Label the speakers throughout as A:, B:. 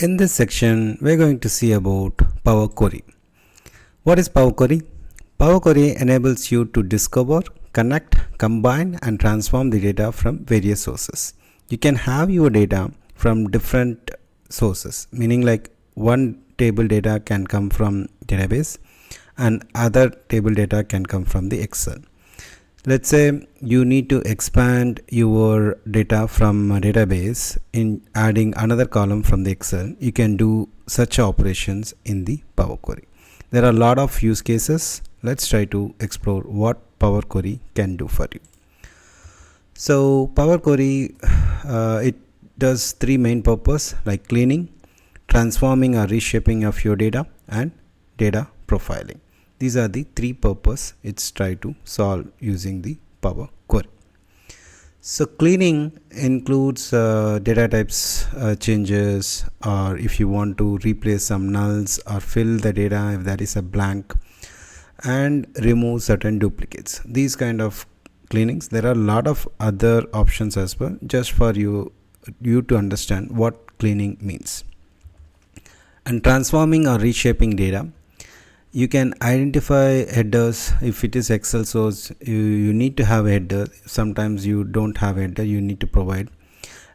A: In this section, we're going to see about Power Query. What is Power Query? Power Query enables you to discover, connect, combine, and transform the data from various sources. You can have your data from different sources, meaning like one table data can come from database and other table data can come from the Excel. Let's say you need to expand your data from a database in adding another column from the Excel. You can do such operations in the Power Query. There are a lot of use cases. Let's try to explore what Power Query can do for you. So Power Query, it does three main purposes like cleaning, transforming or reshaping of your data, and data profiling. These are the three purposes it's try to solve using the Power Query. So cleaning includes data types changes, or if you want to replace some nulls or fill the data if that is a blank, and remove certain duplicates. These kind of cleanings. There are a lot of other options as well, just for you to understand what cleaning means. And transforming or reshaping data, you can identify headers. If it is Excel source, you need to have a header. Sometimes you don't have a header, you need to provide.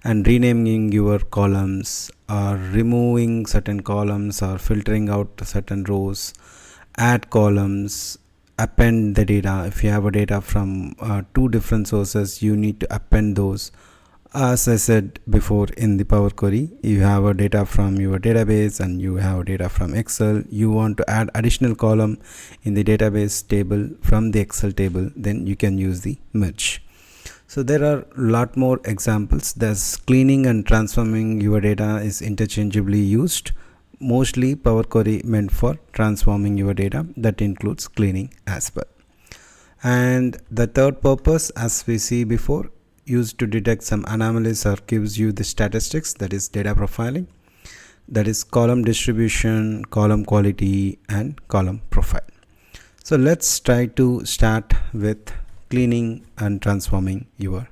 A: And renaming your columns, or removing certain columns, or filtering out certain rows, add columns, append the data. If you have a data from two different sources, you need to append those. As I said before, in the Power Query, you have a data from your database and you have data from Excel. You want to add additional column in the database table from the Excel table, then you can use the merge. So there are a lot more examples. Thus, cleaning and transforming your data is interchangeably used. Mostly Power Query meant for transforming your data. That includes cleaning as well. And the third purpose, as we see before, used to detect some anomalies or gives you the statistics, that is data profiling, that is column distribution, column quality, and column profile. So let's try to start with cleaning and transforming your